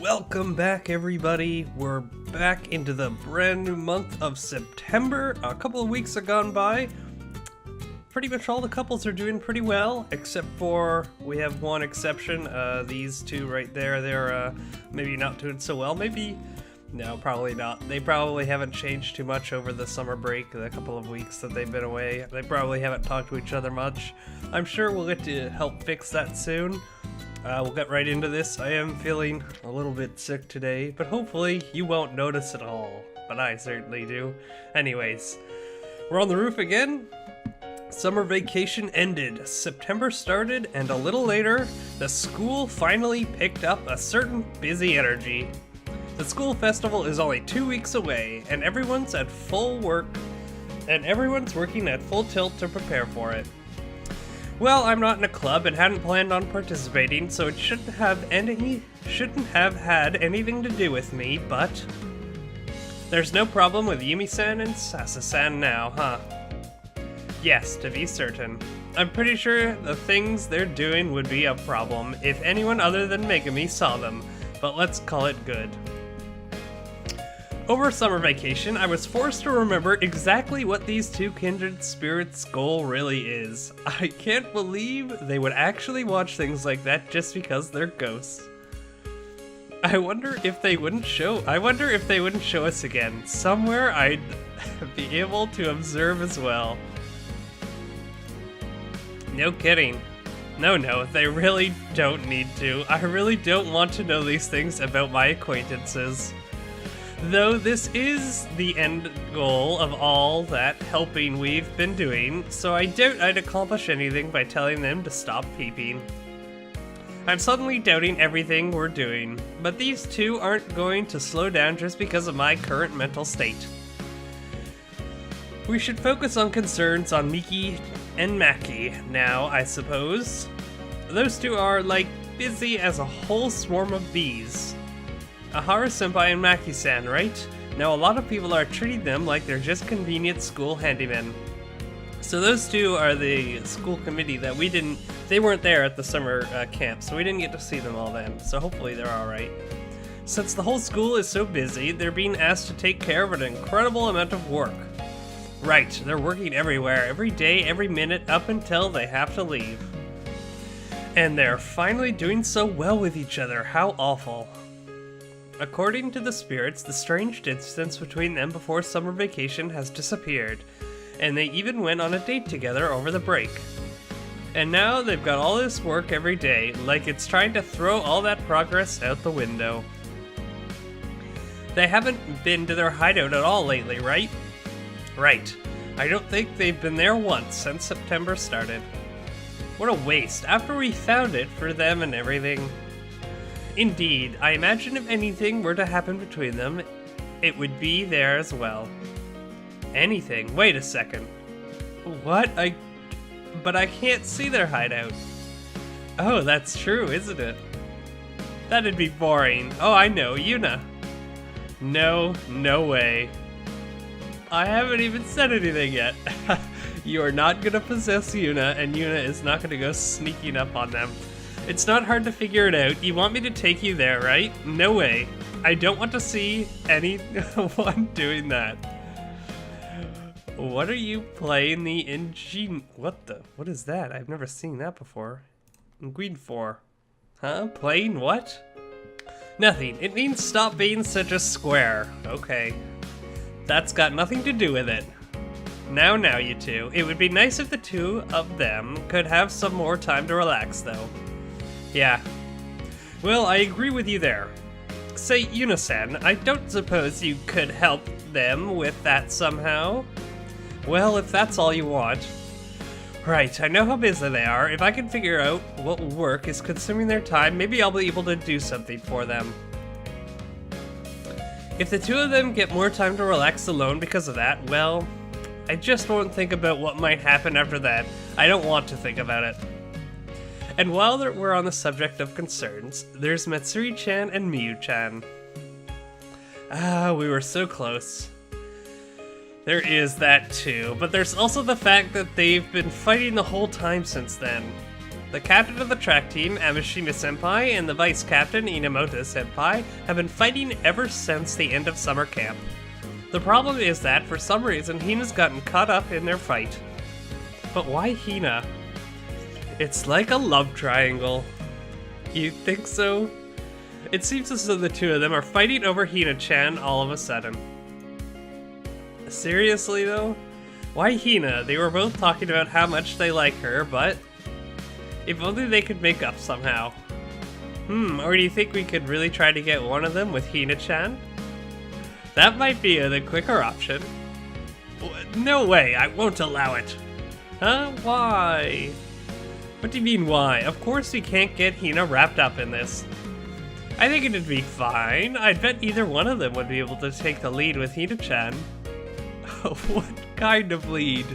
Welcome back, everybody. We're back into the brand new month of September. A couple of weeks have gone by. Pretty much all the couples are doing pretty well, except for we have one exception. These two right there, they're maybe not doing so well. No, probably not. They probably haven't changed too much over the summer break, the couple of weeks that they've been away. They probably haven't talked to each other much. I'm sure we'll get to help fix that soon. We'll get right into this. I am feeling a little bit sick today, but hopefully you won't notice at all. But I certainly do. Anyways, we're on the roof again. Summer vacation ended. September started, and a little later, the school finally picked up a certain busy energy. The school festival is only 2 weeks away, and everyone's working at full tilt to prepare for it. Well, I'm not in a club and hadn't planned on participating, so it shouldn't have had anything to do with me, but there's no problem with Yumi-san and Sasa-san now, huh? Yes, to be certain. I'm pretty sure the things they're doing would be a problem if anyone other than Megami saw them, but let's call it good. Over summer vacation, I was forced to remember exactly what these two kindred spirits' goal really is. I can't believe they would actually watch things like that just because they're ghosts. I wonder if they wouldn't show us again. Somewhere I'd be able to observe as well. No kidding. No, they really don't need to. I really don't want to know these things about my acquaintances. Though this is the end goal of all that helping we've been doing, so I doubt I'd accomplish anything by telling them to stop peeping. I'm suddenly doubting everything we're doing, but these two aren't going to slow down just because of my current mental state. We should focus on concerns on Miki and Maki now, I suppose. Those two are, like, busy as a whole swarm of bees. Ihara senpai and Maki-san, right? Now a lot of people are treating them like they're just convenient school handymen. So those two are the school committee that they weren't there at the summer camp, so we didn't get to see them all then, so hopefully they're alright. Since the whole school is so busy, they're being asked to take care of an incredible amount of work. Right, they're working everywhere, every day, every minute, up until they have to leave. And they're finally doing so well with each other, how awful. According to the spirits, the strange distance between them before summer vacation has disappeared, and they even went on a date together over the break. And now they've got all this work every day, like it's trying to throw all that progress out the window. They haven't been to their hideout at all lately, right? Right. I don't think they've been there once since September started. What a waste, after we found it for them and everything. Indeed, I imagine if anything were to happen between them, it would be there as well. Anything? Wait a second. What? But I can't see their hideout. Oh, that's true, isn't it? That'd be boring. Oh, I know, Yuna. No way. I haven't even said anything yet. You are not gonna possess Yuna, and Yuna is not gonna go sneaking up on them. It's not hard to figure it out. You want me to take you there, right? No way. I don't want to see anyone doing that. What are you playing the what is that? I've never seen that before. Ingredient for. Huh? Playing what? Nothing. It means stop being such a square. Okay. That's got nothing to do with it. Now, you two. It would be nice if the two of them could have some more time to relax, though. Yeah. Well, I agree with you there. Say, Yuna-san, I don't suppose you could help them with that somehow? Well, if that's all you want. Right, I know how busy they are. If I can figure out what work is consuming their time, maybe I'll be able to do something for them. If the two of them get more time to relax alone because of that, well, I just won't think about what might happen after that. I don't want to think about it. And while we're on the subject of concerns, there's Matsuri-chan and Miyu-chan. Ah, we were so close. There is that too, but there's also the fact that they've been fighting the whole time since then. The captain of the track team, Amashima Senpai, and the vice captain, Inamoto Senpai, have been fighting ever since the end of summer camp. The problem is that, for some reason, Hina's gotten caught up in their fight. But why Hina? It's like a love triangle. You think so? It seems as though the two of them are fighting over Hina-chan all of a sudden. Seriously though? Why Hina? They were both talking about how much they like her, but if only they could make up somehow. Or do you think we could really try to get one of them with Hina-chan? That might be the quicker option. No way, I won't allow it. Huh? Why? What do you mean why? Of course we can't get Hina wrapped up in this. I think it'd be fine. I'd bet either one of them would be able to take the lead with Hina-chan. What kind of lead?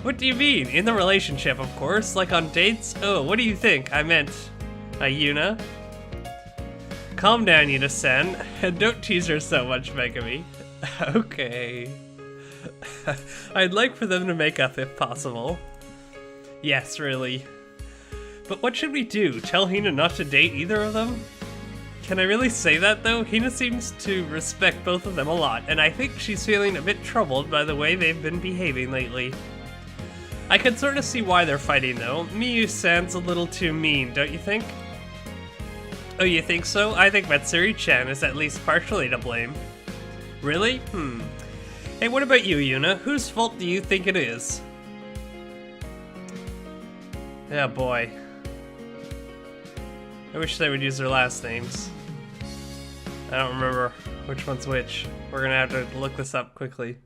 What do you mean? In the relationship, of course. Like on dates? Oh, what do you think? I meant... Yuna? Calm down, Yuna-san. And don't tease her so much, Megami. Okay. I'd like for them to make up if possible. Yes, really. But what should we do? Tell Hina not to date either of them? Can I really say that though? Hina seems to respect both of them a lot, and I think she's feeling a bit troubled by the way they've been behaving lately. I can sort of see why they're fighting though. Miyu-san's a little too mean, don't you think? Oh, you think so? I think Matsuri-chan is at least partially to blame. Really? Hey, what about you, Yuna? Whose fault do you think it is? Yeah, boy. I wish they would use their last names. I don't remember which one's which. We're gonna have to look this up quickly.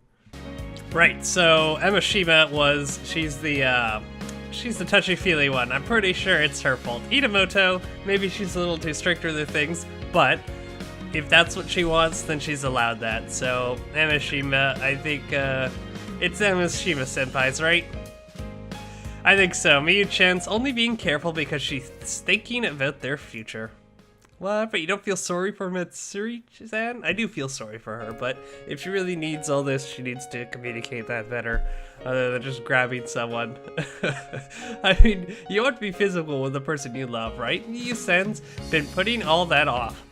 Right, so Emashima she's the touchy-feely one. I'm pretty sure it's her fault. Inamoto, maybe she's a little too strict with her things, but if that's what she wants, then she's allowed that. So, Emashima, I think, it's Emashima Senpai's, right? I think so. Miyu-chan's only being careful because she's thinking about their future. What? But you don't feel sorry for Matsuri-chan? I do feel sorry for her, but if she really needs all this, she needs to communicate that better, other than just grabbing someone. I mean, you want to be physical with the person you love, right? Miyu-san's been putting all that off.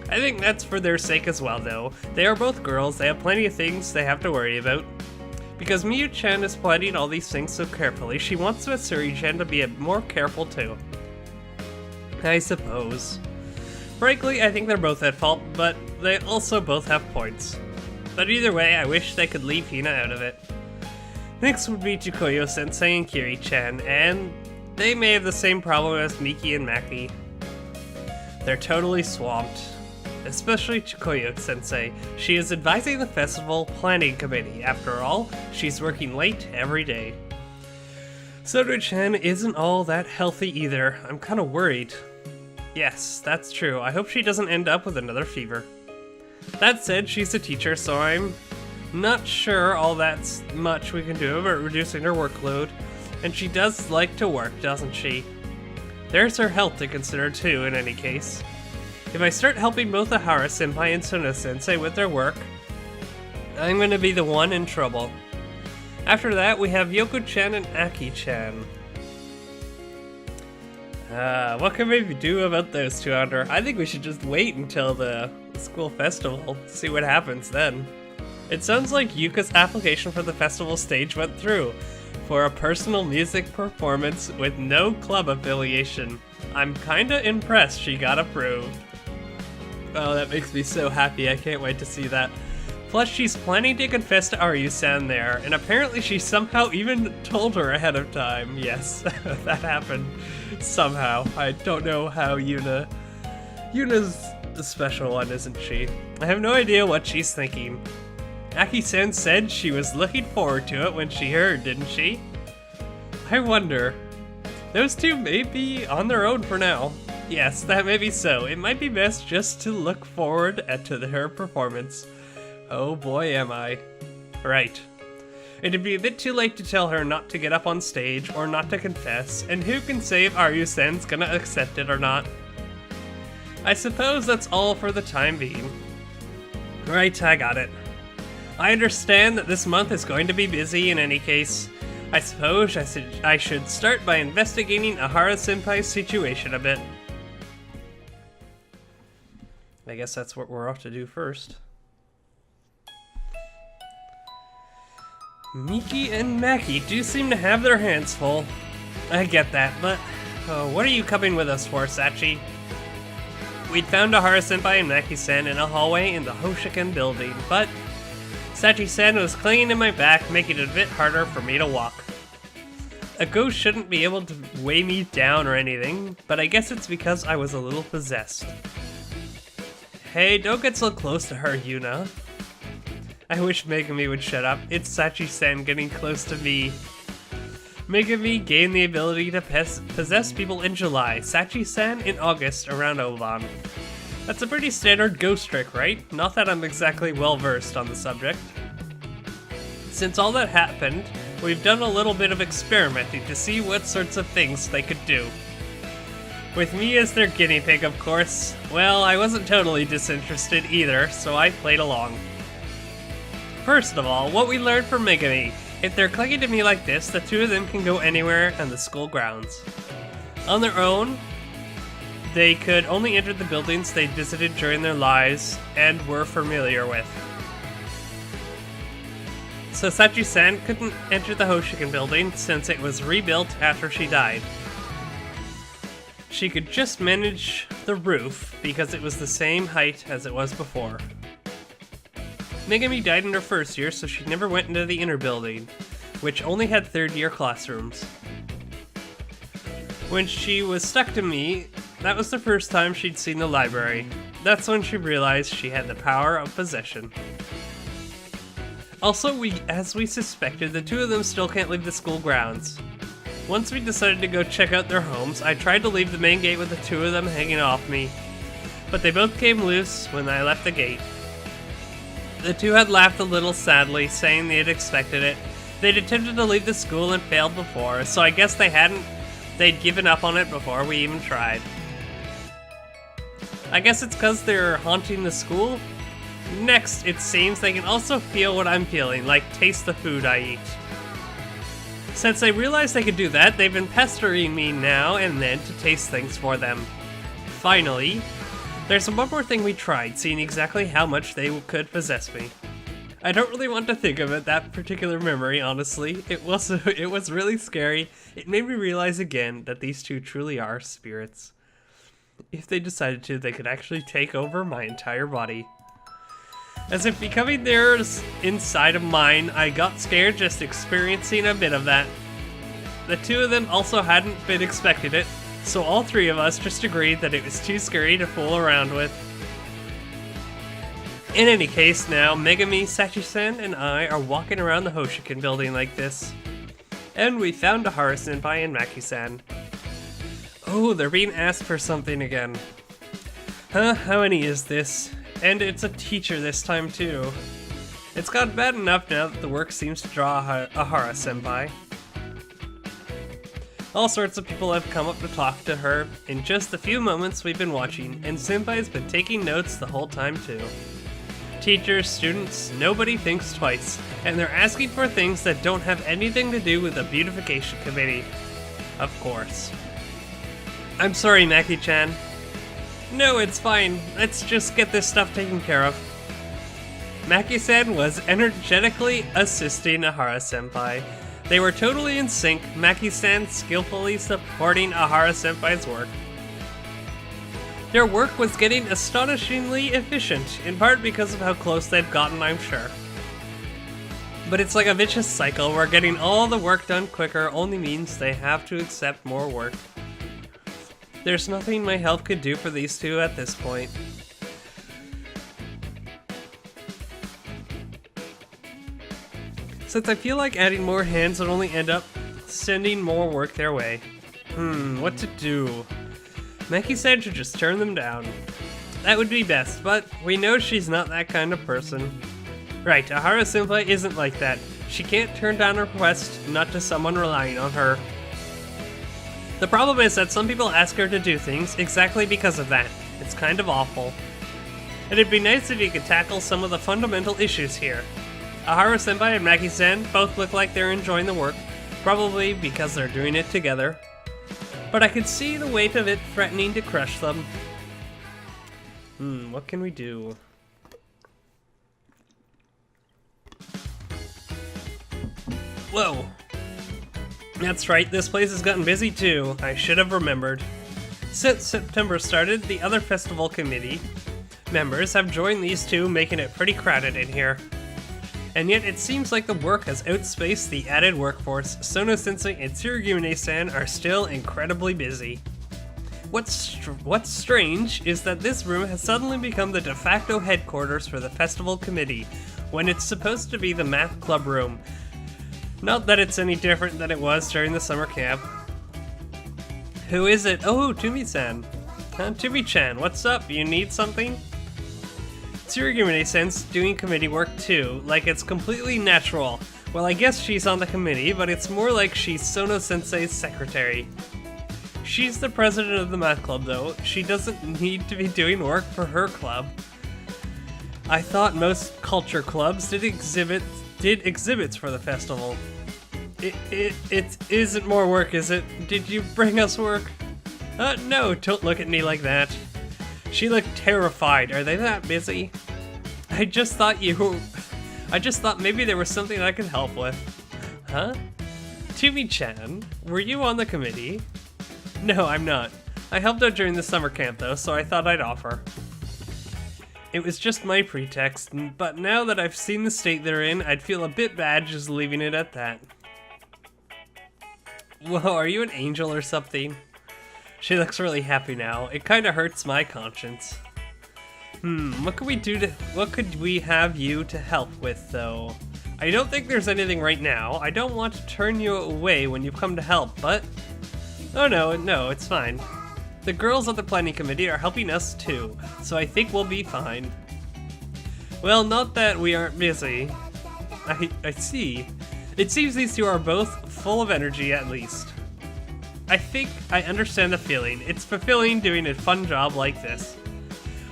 I think that's for their sake as well, though. They are both girls, they have plenty of things they have to worry about. Because Miyu-chan is planning all these things so carefully, she wants Matsuri-chan to be more careful too. I suppose. Frankly, I think they're both at fault, but they also both have points. But either way, I wish they could leave Hina out of it. Next would be Chikoyo-sensei and Kiri-chan, and they may have the same problem as Miki and Maki. They're totally swamped. Especially Chikoyo-sensei. She is advising the festival planning committee. After all, she's working late every day. Soto-chan isn't all that healthy either. I'm kind of worried. Yes, that's true. I hope she doesn't end up with another fever. That said, she's a teacher, so I'm not sure all that much we can do about reducing her workload. And she does like to work, doesn't she? There's her health to consider too, in any case. If I start helping both Ihara Senpai and Sono Sensei with their work, I'm gonna be the one in trouble. After that, we have Yoko-chan and Aki-chan. What can we do about those two under? I think we should just wait until the school festival, see what happens then. It sounds like Yuka's application for the festival stage went through, for a personal music performance with no club affiliation. I'm kinda impressed she got approved. Oh, that makes me so happy, I can't wait to see that. Plus, she's planning to confess to Aryu-san there, and apparently she somehow even told her ahead of time. Yes, that happened somehow. I don't know how Yuna's the special one, isn't she? I have no idea what she's thinking. Aki-san said she was looking forward to it when she heard, didn't she? I wonder. Those two may be on their own for now. Yes, that may be so. It might be best just to look forward to her performance. Oh boy, am I. Right. It'd be a bit too late to tell her not to get up on stage or not to confess, and who can say if Aryu-san's gonna accept it or not? I suppose that's all for the time being. Right, I got it. I understand that this month is going to be busy in any case. I suppose I should start by investigating Ihara-senpai's situation a bit. I guess that's what we're off to do first. Miki and Maki do seem to have their hands full. I get that, but what are you coming with us for, Sachi? We'd found Ihara-senpai and Maki-san in a hallway in the Hoshiken building, but Sachi-san was clinging to my back, making it a bit harder for me to walk. A ghost shouldn't be able to weigh me down or anything, but I guess it's because I was a little possessed. Hey, don't get so close to her, Yuna. I wish Megami would shut up. It's Sachi-san getting close to me. Megami gained the ability to possess people in July, Sachi-san in August around Oban. That's a pretty standard ghost trick, right? Not that I'm exactly well versed on the subject. Since all that happened, we've done a little bit of experimenting to see what sorts of things they could do. With me as their guinea pig, of course. Well, I wasn't totally disinterested either, so I played along. First of all, what we learned from Megami. If they're clinging to me like this, the two of them can go anywhere on the school grounds. On their own, they could only enter the buildings they visited during their lives and were familiar with. So Sachi-san couldn't enter the Hoshiken building since it was rebuilt after she died. She could just manage the roof because it was the same height as it was before. Megami died in her first year, so she never went into the inner building, which only had third-year classrooms. When she was stuck to me, that was the first time she'd seen the library. That's when she realized she had the power of possession. Also, as we suspected, the two of them still can't leave the school grounds. Once we decided to go check out their homes, I tried to leave the main gate with the two of them hanging off me, but they both came loose when I left the gate. The two had laughed a little sadly, saying they had expected it. They'd attempted to leave the school and failed before, so I guess they'd given up on it before we even tried. I guess it's because they're haunting the school? Next, it seems they can also feel what I'm feeling, like taste the food I eat. Since they realized they could do that, they've been pestering me now and then to taste things for them. Finally, there's one more thing we tried, seeing exactly how much they could possess me. I don't really want to think of it, that particular memory, honestly. It was really scary. It made me realize again that these two truly are spirits. If they decided to, they could actually take over my entire body. As if becoming theirs inside of mine, I got scared just experiencing a bit of that. The two of them also hadn't been expecting it, so all three of us just agreed that it was too scary to fool around with. In any case, now Megami, Sachi-san, and I are walking around the Hoshiken building like this. And we found Ihara-senpai and Maki-san. Oh, they're being asked for something again. Huh, how many is this? And it's a teacher this time too. It's got bad enough now that the work seems to draw Ihara-senpai. All sorts of people have come up to talk to her in just the few moments we've been watching, and Senpai's been taking notes the whole time too. Teachers, students, nobody thinks twice, and they're asking for things that don't have anything to do with the beautification committee. Of course. I'm sorry, Maki-chan. No, it's fine. Let's just get this stuff taken care of. Maki-san was energetically assisting Ihara-senpai. They were totally in sync, Maki-san skillfully supporting Ihara-senpai's work. Their work was getting astonishingly efficient, in part because of how close they've gotten, I'm sure. But it's like a vicious cycle where getting all the work done quicker only means they have to accept more work. There's nothing my help could do for these two at this point. Since I feel like adding more hands would only end up sending more work their way. What to do? Maki said to just turn them down. That would be best, but we know she's not that kind of person. Right, Ihara-senpai isn't like that. She can't turn down a request not to someone relying on her. The problem is that some people ask her to do things exactly because of that. It's kind of awful. It'd be nice if you could tackle some of the fundamental issues here. Ihara-senpai and Maki-san both look like they're enjoying the work. Probably because they're doing it together. But I could see the weight of it threatening to crush them. What can we do? Whoa! That's right, this place has gotten busy too. I should have remembered. Since September started, the other festival committee members have joined these two, making it pretty crowded in here. And yet it seems like the work has outspaced the added workforce. Sono-sensei and Tsurugimune-san are still incredibly busy. What's strange is that this room has suddenly become the de facto headquarters for the festival committee, when it's supposed to be the math club room. Not that it's any different than it was during the summer camp. Who is it? Oh, Tumi-san. Tumi-chan, what's up? You need something? Tsurugimune-san's doing committee work too, like it's completely natural. Well, I guess she's on the committee, but it's more like she's Sono-sensei's secretary. She's the president of the math club though. She doesn't need to be doing work for her club. I thought most culture clubs did exhibits for the festival. It isn't more work, is it? Did you bring us work? No, don't look at me like that. She looked terrified. Are they that busy? I just thought maybe there was something I could help with. Huh? Tumi-chan, were you on the committee? No, I'm not. I helped out during the summer camp though, so I thought I'd offer. It was just my pretext, but now that I've seen the state they're in, I'd feel a bit bad just leaving it at that. Whoa, are you an angel or something? She looks really happy now. It kinda hurts my conscience. What could we have you to help with, though? I don't think there's anything right now. I don't want to turn you away when you come to help, but... Oh no, it's fine. The girls on the planning committee are helping us too, so I think we'll be fine. Well, not that we aren't busy. I see. It seems these two are both full of energy, at least. I think I understand the feeling. It's fulfilling doing a fun job like this.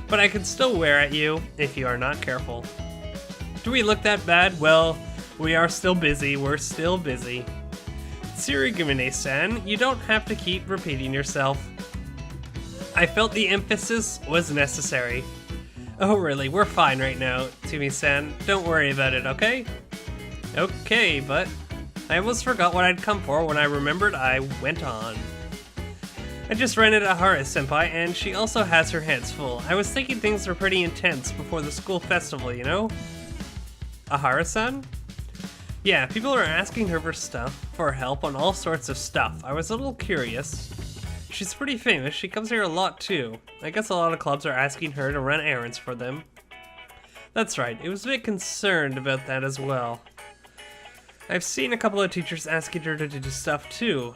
But I can still wear at you if you are not careful. Do we look that bad? Well, we are still busy. We're still busy. Tsurugimune-san, you don't have to keep repeating yourself. I felt the emphasis was necessary. Oh really, we're fine right now, Tumi-san. Don't worry about it, okay? Okay, but I almost forgot what I'd come for when I remembered I went on. I just ran into Ihara-senpai, and she also has her hands full. I was thinking things were pretty intense before the school festival, you know? Ihara-san? Yeah, people are asking her for help on all sorts of stuff. I was a little curious. She's pretty famous. She comes here a lot too. I guess a lot of clubs are asking her to run errands for them. That's right. I was a bit concerned about that as well. I've seen a couple of teachers asking her to do stuff too.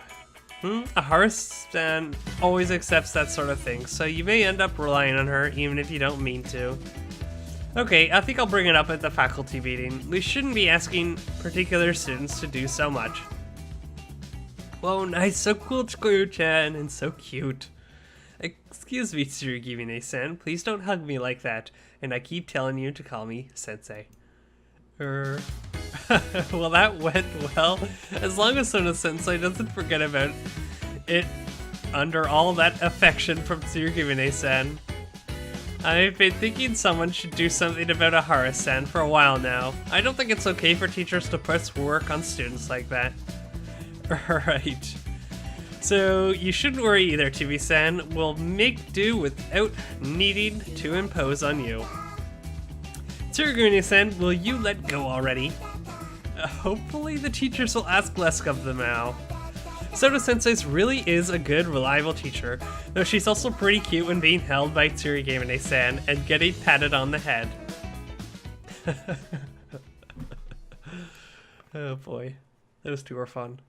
Ihara-san always accepts that sort of thing, so you may end up relying on her even if you don't mean to. Okay, I think I'll bring it up at the faculty meeting. We shouldn't be asking particular students to do so much. Whoa, nice, so cool, Chikoyo-chan, and so cute. Excuse me, Tsurugimune-san, please don't hug me like that, and I keep telling you to call me Sensei. Well, that went well. As long as Sono-sensei doesn't forget about it under all that affection from Tsurugimune-san. I've been thinking someone should do something about Ihara-san for a while now. I don't think it's okay for teachers to press work on students like that. Right. So, you shouldn't worry either, Tumi-san. We'll make do without needing to impose on you. Tsurugimune-san, will you let go already? Hopefully the teachers will ask less of them now. Sono-sensei really is a good, reliable teacher, though she's also pretty cute when being held by Tsurugimune-san and getting patted on the head. Oh boy, those two are fun.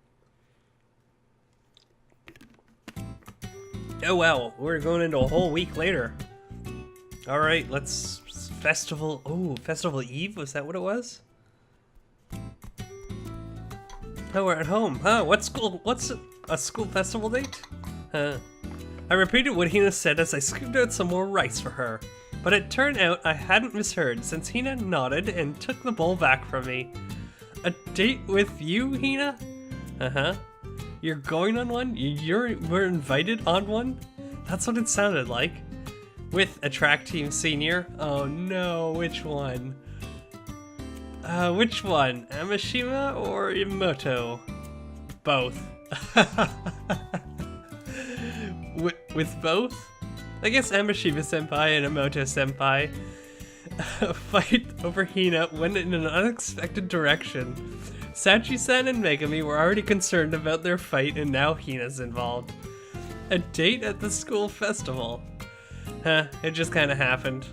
Oh wow, we're going into a whole week later. Alright, let's... Festival... Oh, Festival Eve? Was that what it was? Oh, we're at home. Huh, what's a school festival date? I repeated what Hina said as I scooped out some more rice for her. But it turned out I hadn't misheard, since Hina nodded and took the bowl back from me. A date with you, Hina? Uh-huh. You're going on one? We're invited on one? That's what it sounded like. With a track team senior? Oh no, which one? Which one? Amashima or Imoto? Both. with both? I guess Amashima senpai and Imoto senpai fight over Hina went in an unexpected direction. Sachi-san and Megami were already concerned about their fight, and now Hina's involved. A date at the school festival. It just kinda happened.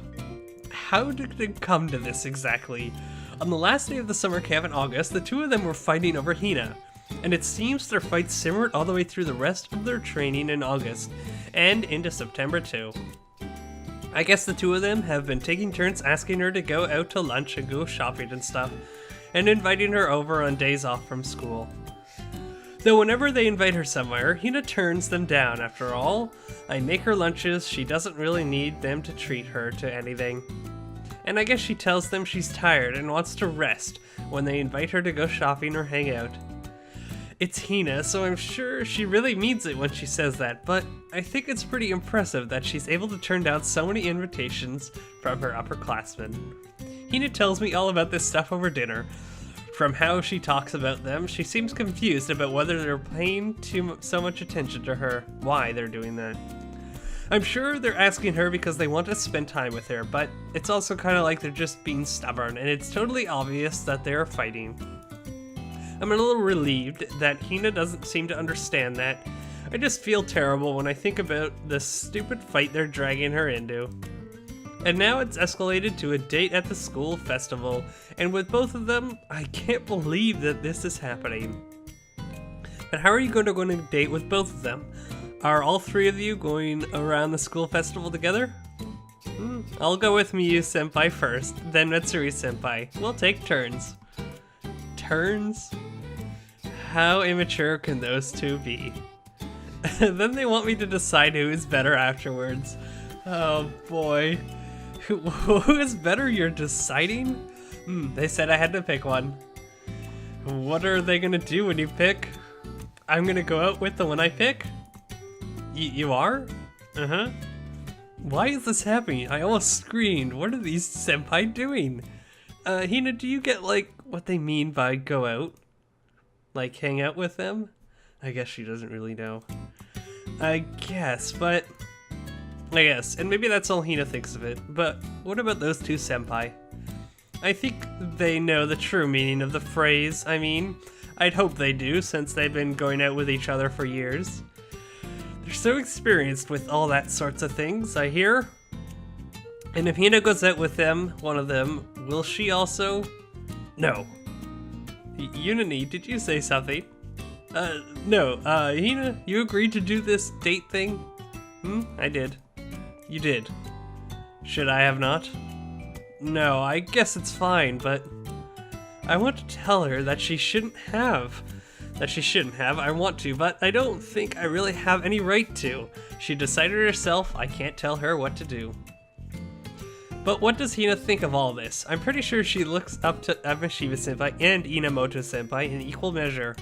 How did it come to this exactly? On the last day of the summer camp in August, the two of them were fighting over Hina, and it seems their fight simmered all the way through the rest of their training in August, and into September too. I guess the two of them have been taking turns asking her to go out to lunch and go shopping and stuff, and inviting her over on days off from school. Though whenever they invite her somewhere, Hina turns them down. After all, I make her lunches, she doesn't really need them to treat her to anything. And I guess she tells them she's tired and wants to rest when they invite her to go shopping or hang out. It's Hina, so I'm sure she really means it when she says that, but I think it's pretty impressive that she's able to turn down so many invitations from her upperclassmen. Hina tells me all about this stuff over dinner. From how she talks about them, she seems confused about whether they're paying so much attention to her, why they're doing that. I'm sure they're asking her because they want to spend time with her, but it's also kind of like they're just being stubborn, and it's totally obvious that they're fighting. I'm a little relieved that Hina doesn't seem to understand that. I just feel terrible when I think about the stupid fight they're dragging her into. And now it's escalated to a date at the school festival, and with both of them, I can't believe that this is happening. But how are you going to go on a date with both of them? Are all three of you going around the school festival together? I'll go with Miyu senpai first, then Matsuri senpai. We'll take turns. Turns? How immature can those two be? Then they want me to decide who is better afterwards. Oh boy. Who is better, you're deciding? They said I had to pick one. What are they gonna do when you pick? I'm gonna go out with the one I pick? You are? Uh-huh. Why is this happening? I almost screamed. What are these senpai doing? Hina, do you get, like, what they mean by go out? Like, hang out with them? I guess she doesn't really know. I guess, and maybe that's all Hina thinks of it, but what about those two senpai? I think they know the true meaning of the phrase. I mean, I'd hope they do, since they've been going out with each other for years. They're so experienced with all that sorts of things, I hear. And if Hina goes out with them, one of them, will she also? No. Unani, did you say something? No, Hina, you agreed to do this date thing? I did. You did. Should I have not? No, I guess it's fine, but I want to tell her that she shouldn't have. I want to, but I don't think I really have any right to. She decided herself, I can't tell her what to do. But what does Hina think of all this? I'm pretty sure she looks up to Amashima senpai and Inamoto senpai in equal measure.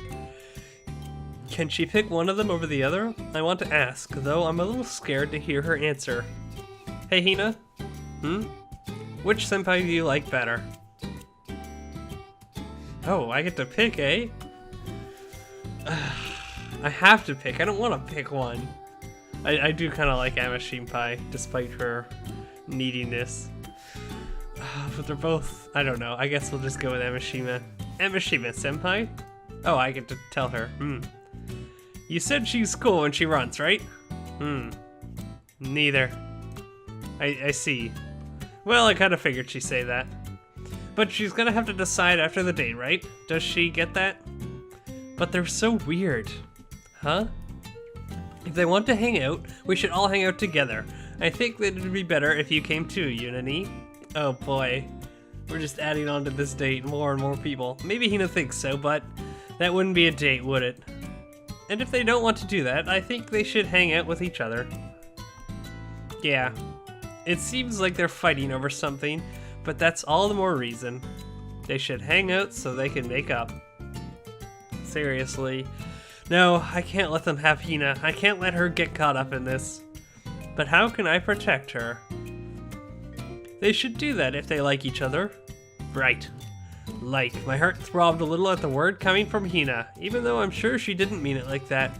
Can she pick one of them over the other? I want to ask, though I'm a little scared to hear her answer. Hey Hina? Which senpai do you like better? Oh, I get to pick, eh? I have to pick. I don't want to pick one. I do kind of like Amashima, despite her neediness. But they're both, I don't know. I guess we'll just go with Amashima. Amashima senpai? Oh, I get to tell her. You said she's cool when she runs, right? Neither. I see. Well, I kind of figured she'd say that. But she's gonna have to decide after the date, right? Does she get that? But they're so weird. Huh? If they want to hang out, we should all hang out together. I think that it would be better if you came too, Unani. Oh boy. We're just adding on to this date more and more people. Maybe Hina thinks so, but that wouldn't be a date, would it? And if they don't want to do that, I think they should hang out with each other. Yeah. It seems like they're fighting over something, but that's all the more reason. They should hang out so they can make up. Seriously. No, I can't let them have Hina. I can't let her get caught up in this. But how can I protect her? They should do that if they like each other. Right. Like. My heart throbbed a little at the word coming from Hina, even though I'm sure she didn't mean it like that.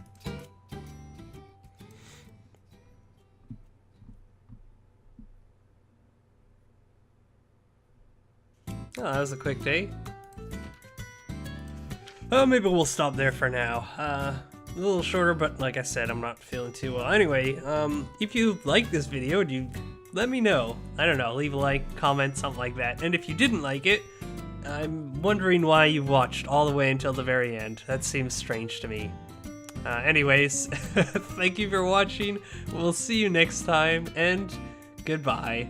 Oh, that was a quick day. Oh, maybe we'll stop there for now. A little shorter, but like I said, I'm not feeling too well. Anyway, if you like this video, let me know. I don't know, leave a like, comment, something like that. And if you didn't like it, I'm wondering why you watched all the way until the very end. That seems strange to me. Anyways, thank you for watching. We'll see you next time, and goodbye.